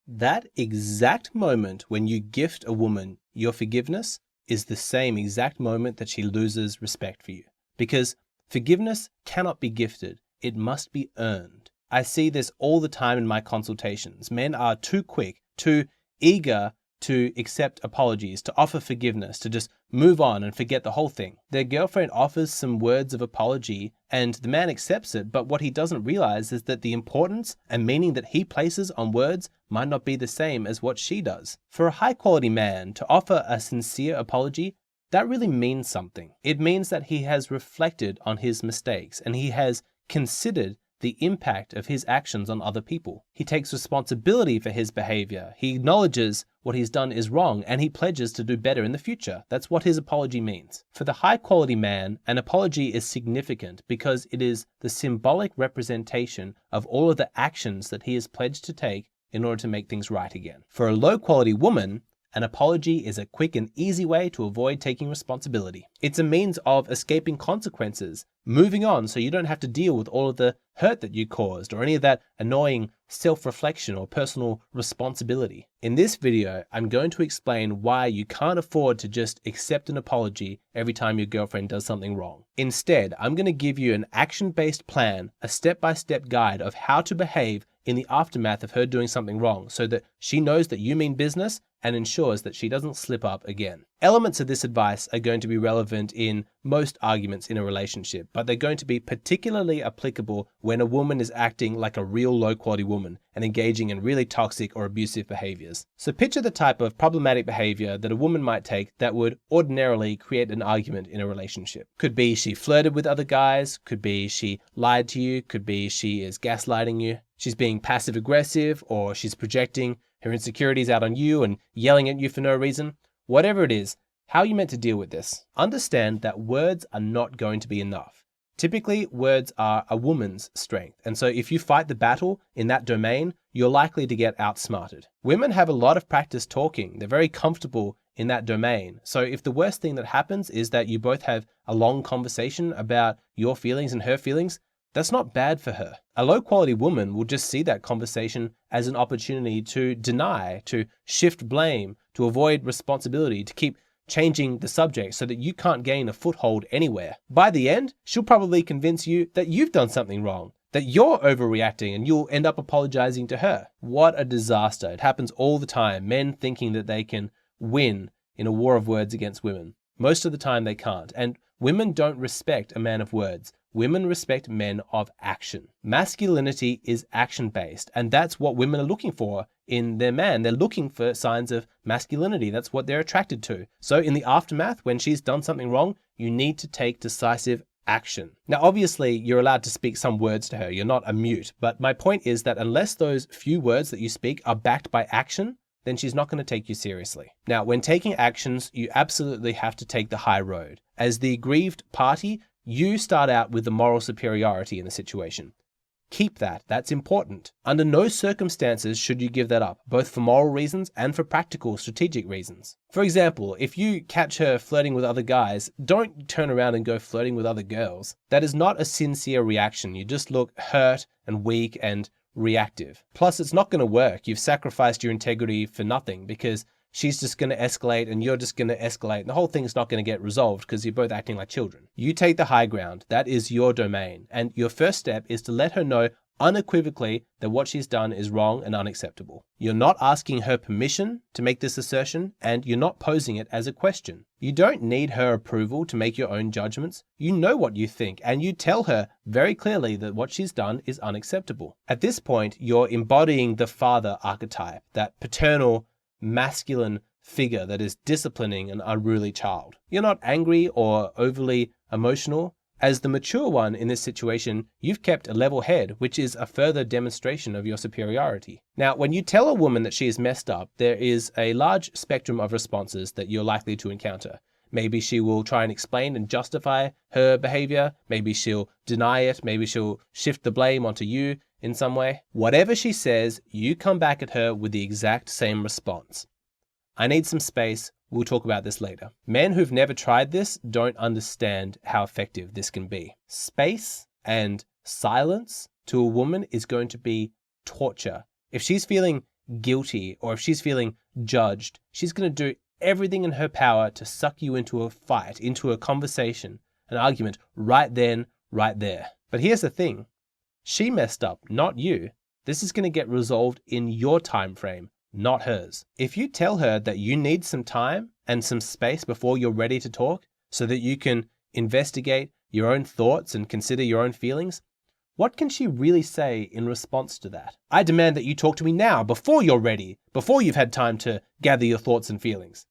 That exact moment when you gift a woman your forgiveness is the same exact moment that she loses respect for you. Because forgiveness cannot be gifted, it must be earned. I see this all the time in my consultations. Men are too quick, too eager to accept apologies, to offer forgiveness, to just move on and forget the whole thing. Their girlfriend offers some words of apology and the man accepts it, but what he doesn't realize is that the importance and meaning that he places on words might not be the same as what she does. For a high-quality man to offer a sincere apology, that really means something. It means that he has reflected on his mistakes and he has considered the impact of his actions on other people. He takes responsibility for his behavior. He acknowledges what he's done is wrong and he pledges to do better in the future. That's what his apology means. For the high-quality man, an apology is significant because it is the symbolic representation of all of the actions that he has pledged to take in order to make things right again. For a low-quality woman, an apology is a quick and easy way to avoid taking responsibility. It's a means of escaping consequences, moving on so you don't have to deal with all of the hurt that you caused or any of that annoying self-reflection or personal responsibility. In this video, I'm going to explain why you can't afford to just accept an apology every time your girlfriend does something wrong. Instead, I'm going to give you an action-based plan, a step-by-step guide of how to behave in the aftermath of her doing something wrong so that she knows that you mean business and ensures that she doesn't slip up again. Elements of this advice are going to be relevant in most arguments in a relationship, but they're going to be particularly applicable when a woman is acting like a real low-quality woman and engaging in really toxic or abusive behaviors. So picture the type of problematic behavior that a woman might take that would ordinarily create an argument in a relationship. Could be she flirted with other guys, could be she lied to you, could be she is gaslighting you, she's being passive-aggressive, or she's projecting her insecurities out on you and yelling at you for no reason. Whatever it is, how are you meant to deal with this? Understand that words are not going to be enough. Typically, words are a woman's strength, and so if you fight the battle in that domain, you're likely to get outsmarted. Women have a lot of practice talking. They're very comfortable in that domain. So if the worst thing that happens is that you both have a long conversation about your feelings and her feelings, that's not bad for her. A low-quality woman will just see that conversation as an opportunity to deny, to shift blame, to avoid responsibility, to keep changing the subject so that you can't gain a foothold anywhere. By the end, she'll probably convince you that you've done something wrong, that you're overreacting, and you'll end up apologizing to her. What a disaster. It happens all the time. Men thinking that they can win in a war of words against women. Most of the time they can't. And women don't respect a man of words. Women respect men of action. Masculinity is action-based, and that's what women are looking for in their man. They're looking for signs of masculinity. That's what they're attracted to. So in the aftermath, when she's done something wrong, you need to take decisive action. Now, obviously, you're allowed to speak some words to her. You're not a mute. But my point is that unless those few words that you speak are backed by action, then she's not going to take you seriously. Now, when taking actions, you absolutely have to take the high road. As the aggrieved party, you start out with the moral superiority in the situation. Keep that. That's important. Under no circumstances should you give that up, both for moral reasons and for practical, strategic reasons. For example, if you catch her flirting with other guys, don't turn around and go flirting with other girls. That is not a sincere reaction. You just look hurt and weak and reactive. Plus, it's not going to work. You've sacrificed your integrity for nothing because she's just going to escalate and you're just going to escalate. And the whole thing's not going to get resolved because you're both acting like children. You take the high ground. That is your domain. And your first step is to let her know unequivocally that what she's done is wrong and unacceptable. You're not asking her permission to make this assertion, and you're not posing it as a question. You don't need her approval to make your own judgments. You know what you think, and you tell her very clearly that what she's done is unacceptable. At this point, you're embodying the father archetype, that paternal, masculine figure that is disciplining an unruly child. You're not angry or overly emotional. As the mature one in this situation, you've kept a level head, which is a further demonstration of your superiority. Now, when you tell a woman that she is messed up, there is a large spectrum of responses that you're likely to encounter. Maybe she will try and explain and justify her behavior. Maybe she'll deny it. Maybe she'll shift the blame onto you in some way. Whatever she says, you come back at her with the exact same response. I need some space. We'll talk about this later. Men who've never tried this don't understand how effective this can be. Space and silence to a woman is going to be torture. If she's feeling guilty or if she's feeling judged, she's going to do everything in her power to suck you into a fight, into a conversation, an argument right then, right there. But here's the thing. She messed up, not you. This is going to get resolved in your time frame, not hers. If you tell her that you need some time and some space before you're ready to talk so that you can investigate your own thoughts and consider your own feelings, what can she really say in response to that? I demand that you talk to me now, before you're ready, before you've had time to gather your thoughts and feelings.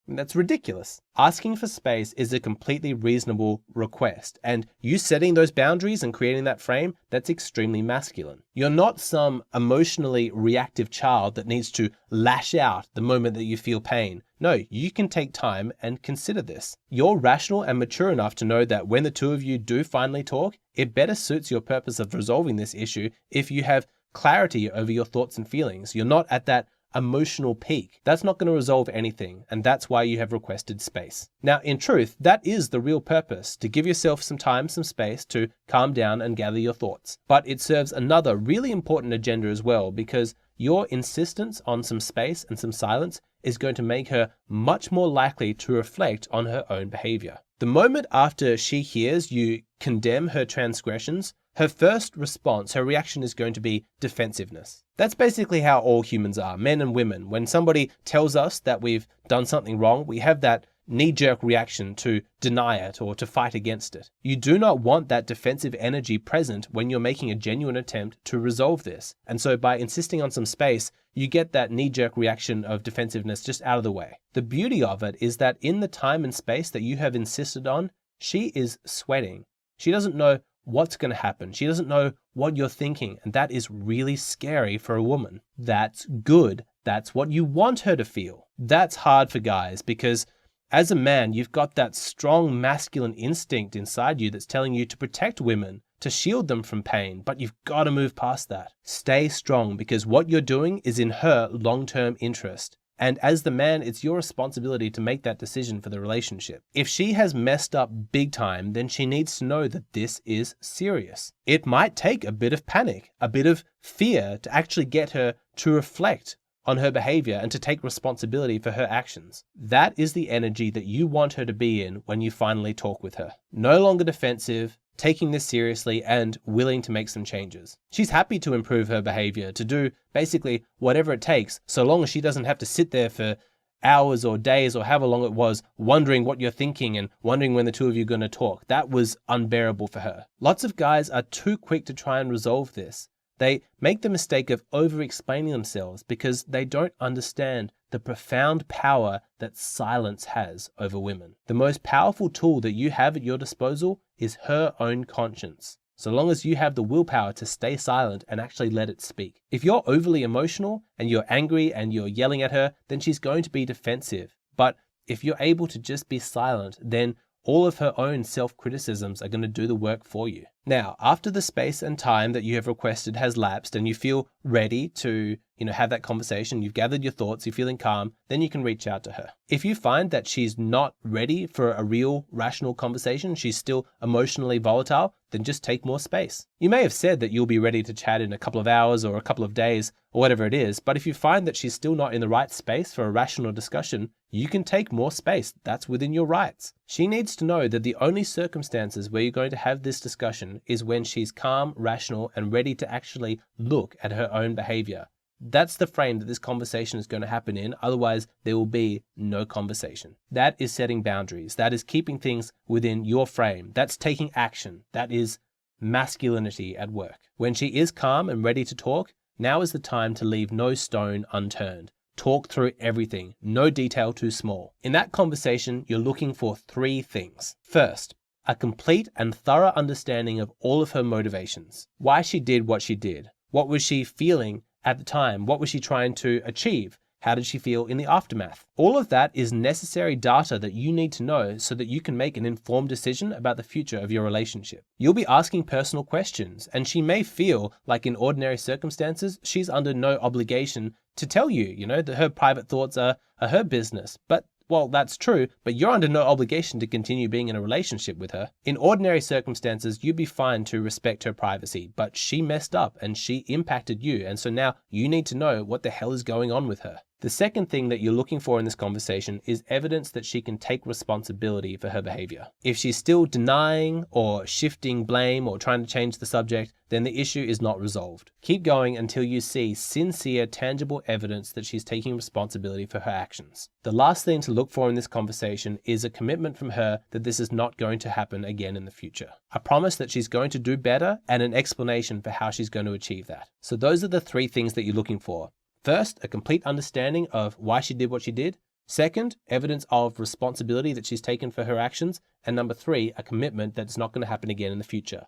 That's ridiculous. Asking for space is a completely reasonable request, and you setting those boundaries and creating that frame, that's extremely masculine. You're not some emotionally reactive child that needs to lash out the moment that you feel pain. No, you can take time and consider this. You're rational and mature enough to know that when the two of you do finally talk, it better suits your purpose of resolving this issue if you have clarity over your thoughts and feelings. You're not at that emotional peak. That's not going to resolve anything, and that's why you have requested space. Now, in truth, that is the real purpose, to give yourself some time, some space to calm down and gather your thoughts. But it serves another really important agenda as well, because your insistence on some space and some silence is going to make her much more likely to reflect on her own behavior. The moment after she hears you condemn her transgressions, her first response, her reaction is going to be defensiveness. That's basically how all humans are, men and women. When somebody tells us that we've done something wrong, we have that knee-jerk reaction to deny it or to fight against it. You do not want that defensive energy present when you're making a genuine attempt to resolve this. And so by insisting on some space, you get that knee-jerk reaction of defensiveness just out of the way. The beauty of it is that in the time and space that you have insisted on, she is sweating. She doesn't know what's going to happen. She doesn't know what you're thinking, and that is really scary for a woman. That's good. That's what you want her to feel. That's hard for guys because as a man, you've got that strong masculine instinct inside you that's telling you to protect women, to shield them from pain, but you've got to move past that. Stay strong because what you're doing is in her long-term interest. And as the man, it's your responsibility to make that decision for the relationship. If she has messed up big time, then she needs to know that this is serious. It might take a bit of panic, a bit of fear to actually get her to reflect on her behavior and to take responsibility for her actions. That is the energy that you want her to be in when you finally talk with her. No longer defensive, taking this seriously and willing to make some changes. She's happy to improve her behavior, to do basically whatever it takes, so long as she doesn't have to sit there for hours or days or however long it was, wondering what you're thinking and wondering when the two of you are going to talk. That was unbearable for her. Lots of guys are too quick to try and resolve this. They make the mistake of over-explaining themselves because they don't understand the profound power that silence has over women. The most powerful tool that you have at your disposal is her own conscience, so long as you have the willpower to stay silent and actually let it speak. If you're overly emotional and you're angry and you're yelling at her, then she's going to be defensive. But if you're able to just be silent, then all of her own self-criticisms are going to do the work for you. Now, after the space and time that you have requested has lapsed and you feel ready to, have that conversation, you've gathered your thoughts, you're feeling calm, then you can reach out to her. If you find that she's not ready for a real rational conversation, she's still emotionally volatile, then just take more space. You may have said that you'll be ready to chat in a couple of hours or a couple of days or whatever it is, but if you find that she's still not in the right space for a rational discussion, you can take more space. That's within your rights. She needs to know that the only circumstances where you're going to have this discussion is when she's calm, rational, and ready to actually look at her own behavior. That's the frame that this conversation is going to happen in. Otherwise, there will be no conversation. That is setting boundaries. That is keeping things within your frame. That's taking action. That is masculinity at work. When she is calm and ready to talk, now is the time to leave no stone unturned. Talk through everything, no detail too small. In that conversation, you're looking for 3 things. First, a complete and thorough understanding of all of her motivations. Why she did what she did. What was she feeling at the time? What was she trying to achieve? How did she feel in the aftermath? All of that is necessary data that you need to know so that you can make an informed decision about the future of your relationship. You'll be asking personal questions, and she may feel like in ordinary circumstances, she's under no obligation to tell you, that her private thoughts are her business. But Well, that's true, but you're under no obligation to continue being in a relationship with her. In ordinary circumstances, you'd be fine to respect her privacy, but she messed up and she impacted you, and so now you need to know what the hell is going on with her. The second thing that you're looking for in this conversation is evidence that she can take responsibility for her behavior. If she's still denying or shifting blame or trying to change the subject, then the issue is not resolved. Keep going until you see sincere, tangible evidence that she's taking responsibility for her actions. The last thing to look for in this conversation is a commitment from her that this is not going to happen again in the future. A promise that she's going to do better and an explanation for how she's going to achieve that. So those are the three things that you're looking for. First, a complete understanding of why she did what she did. Second, evidence of responsibility that she's taken for her actions. And number three, a commitment that it's not going to happen again in the future.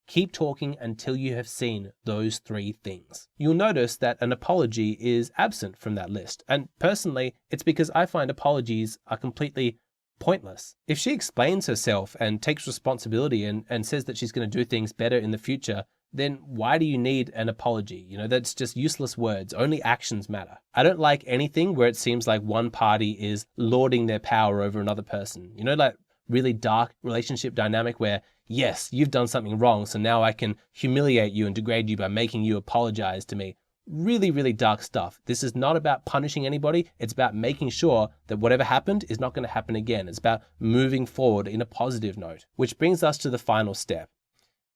Keep talking until you have seen those three things. You'll notice that an apology is absent from that list. And personally, it's because I find apologies are completely pointless. If she explains herself and takes responsibility and says that she's going to do things better in the future, then why do you need an apology? That's just useless words. Only actions matter. I don't like anything where it seems like one party is lording their power over another person. Like really dark relationship dynamic where, yes, you've done something wrong, so now I can humiliate you and degrade you by making you apologize to me. Really, really dark stuff. This is not about punishing anybody. It's about making sure that whatever happened is not going to happen again. It's about moving forward in a positive note, which brings us to the final step.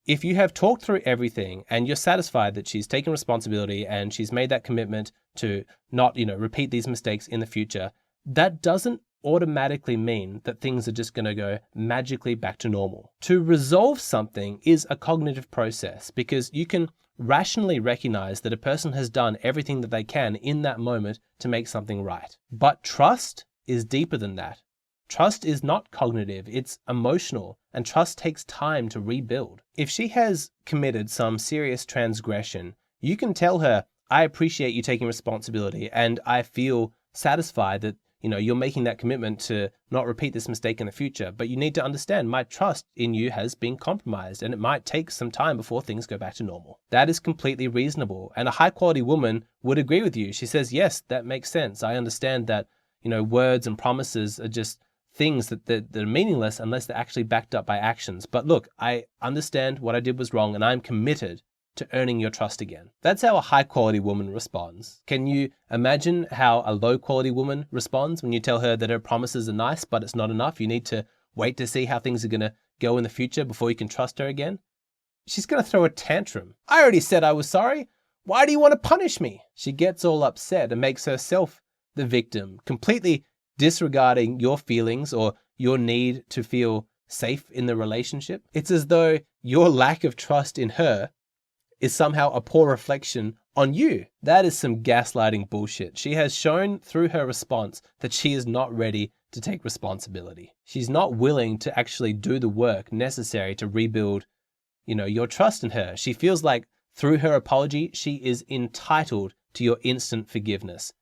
If you have talked through everything and you're satisfied that she's taken responsibility and she's made that commitment to not, repeat these mistakes in the future, that doesn't automatically mean that things are just going to go magically back to normal. To resolve something is a cognitive process because you can rationally recognize that a person has done everything that they can in that moment to make something right. But trust is deeper than that. Trust is not cognitive, it's emotional, and trust takes time to rebuild. If she has committed some serious transgression, you can tell her, I appreciate you taking responsibility and I feel satisfied that you're making that commitment to not repeat this mistake in the future, but you need to understand my trust in you has been compromised and it might take some time before things go back to normal. That is completely reasonable, and a high quality woman would agree with you. She says, yes, that makes sense. I understand that, words and promises are just things that are meaningless unless they're actually backed up by actions. But look, I understand what I did was wrong and I'm committed to earning your trust again. That's how a high quality woman responds. Can you imagine how a low quality woman responds when you tell her that her promises are nice, but it's not enough? You need to wait to see how things are going to go in the future before you can trust her again. She's going to throw a tantrum. I already said I was sorry. Why do you want to punish me? She gets all upset and makes herself the victim, completely disregarding your feelings or your need to feel safe in the relationship. It's as though your lack of trust in her is somehow a poor reflection on you. That is some gaslighting bullshit. She has shown through her response that she is not ready to take responsibility. She's not willing to actually do the work necessary to rebuild, your trust in her. She feels like through her apology, she is entitled to your instant forgiveness.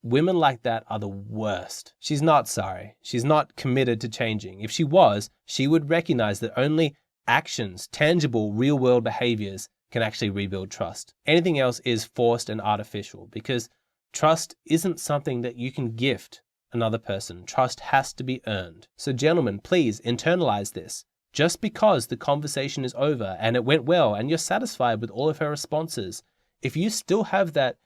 Women like that are the worst. She's not sorry. She's not committed to changing. If she was, she would recognize that only actions, tangible, real-world behaviors can actually rebuild trust. Anything else is forced and artificial because trust isn't something that you can gift another person. Trust has to be earned. So gentlemen, please internalize this. Just because the conversation is over and it went well and you're satisfied with all of her responses, if you still have that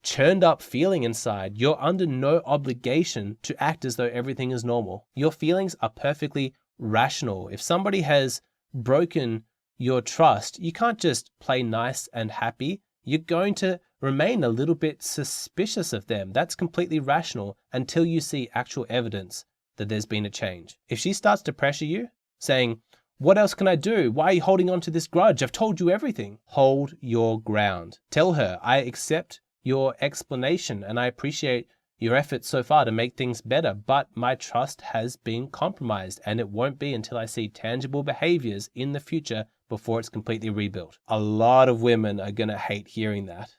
churned up feeling inside, you're under no obligation to act as though everything is normal. Your feelings are perfectly rational. If somebody has broken your trust, you can't just play nice and happy. You're going to remain a little bit suspicious of them. That's completely rational until you see actual evidence that there's been a change. If she starts to pressure you, saying, what else can I do? Why are you holding on to this grudge? I've told you everything. Hold your ground. Tell her, I accept your explanation and I appreciate your efforts so far to make things better, but my trust has been compromised and it won't be until I see tangible behaviors in the future before it's completely rebuilt. A lot of women are going to hate hearing that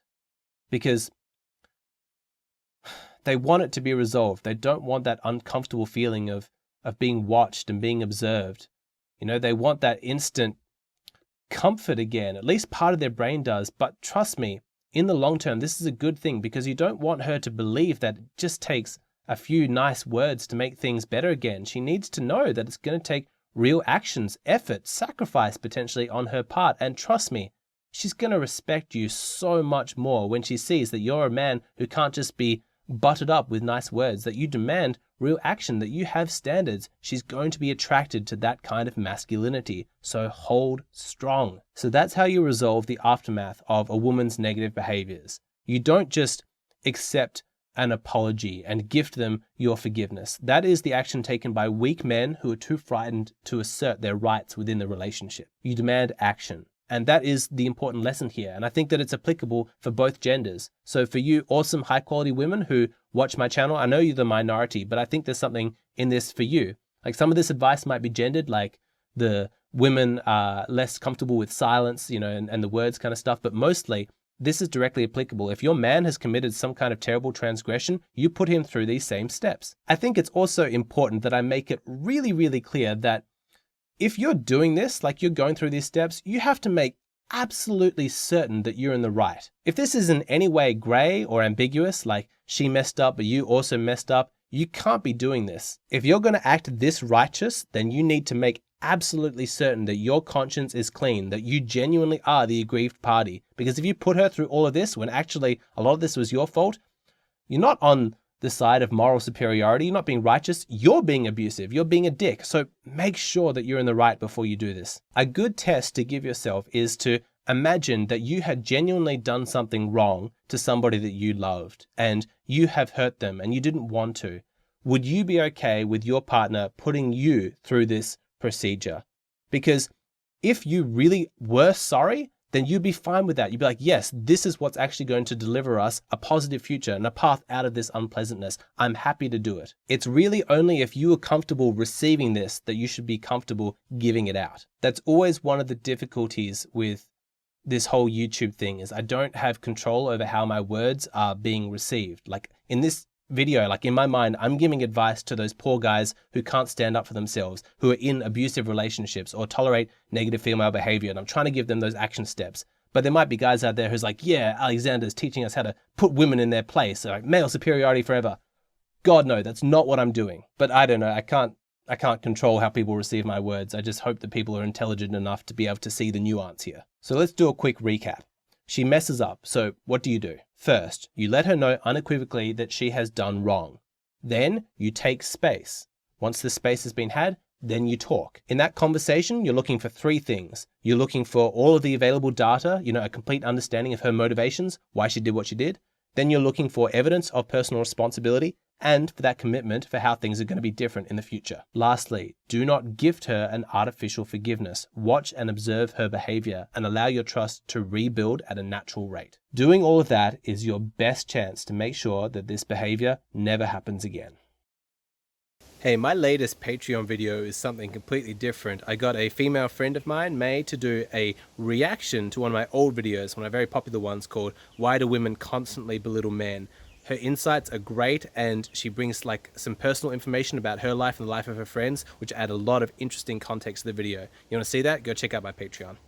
because they want it to be resolved. They don't want that uncomfortable feeling of being watched and being observed. They want that instant comfort again. At least part of their brain does. But trust me, in the long term, this is a good thing because you don't want her to believe that it just takes a few nice words to make things better again. She needs to know that it's going to take real actions, effort, sacrifice potentially on her part. And trust me, she's going to respect you so much more when she sees that you're a man who can't just be buttered up with nice words, that you demand real action, that you have standards. She's going to be attracted to that kind of masculinity. So hold strong. So that's how you resolve the aftermath of a woman's negative behaviors. You don't just accept an apology and gift them your forgiveness. That is the action taken by weak men who are too frightened to assert their rights within the relationship. You demand action. And that is the important lesson here. And I think that it's applicable for both genders. So for you awesome high quality women who watch my channel, I know you're the minority, but I think there's something in this for you. Like some of this advice might be gendered, like the women are less comfortable with silence, and the words kind of stuff. But mostly this is directly applicable. If your man has committed some kind of terrible transgression, you put him through these same steps. I think it's also important that I make it really, really clear that if you're doing this, like you're going through these steps, you have to make absolutely certain that you're in the right. If this is in any way gray or ambiguous, like she messed up, but you also messed up, you can't be doing this. If you're going to act this righteous, then you need to make absolutely certain that your conscience is clean, that you genuinely are the aggrieved party. Because if you put her through all of this, when actually a lot of this was your fault, you're not on the side of moral superiority, you're not being righteous, you're being abusive, you're being a dick. So make sure that you're in the right before you do this. A good test to give yourself is to imagine that you had genuinely done something wrong to somebody that you loved and you have hurt them and you didn't want to. Would you be okay with your partner putting you through this procedure? Because if you really were sorry, then you'd be fine with that. You'd be like, yes, this is what's actually going to deliver us a positive future and a path out of this unpleasantness. I'm happy to do it. It's really only if you are comfortable receiving this that you should be comfortable giving it out. That's always one of the difficulties with this whole YouTube thing, is I don't have control over how my words are being received. Like in this video, like in my mind, I'm giving advice to those poor guys who can't stand up for themselves, who are in abusive relationships or tolerate negative female behavior. And I'm trying to give them those action steps. But there might be guys out there who's like, yeah, Alexander's teaching us how to put women in their place. So like male superiority forever. God, no, that's not what I'm doing. But I don't know. I can't control how people receive my words. I just hope that people are intelligent enough to be able to see the nuance here. So let's do a quick recap. She messes up. So what do? First, you let her know unequivocally that she has done wrong. Then you take space. Once the space has been had, then you talk. In that conversation, you're looking for three things. You're looking for all of the available data, a complete understanding of her motivations, why she did what she did. Then you're looking for evidence of personal responsibility and for that commitment for how things are going to be different in the future. Lastly, do not gift her an artificial forgiveness. Watch and observe her behavior and allow your trust to rebuild at a natural rate. Doing all of that is your best chance to make sure that this behavior never happens again. Hey, my latest Patreon video is something completely different. I got a female friend of mine, May, to do a reaction to one of my old videos, one of my very popular ones called Why Do Women Constantly Belittle Men? Her insights are great, and she brings like some personal information about her life and the life of her friends, which add a lot of interesting context to the video. You want to see that? Go check out my Patreon.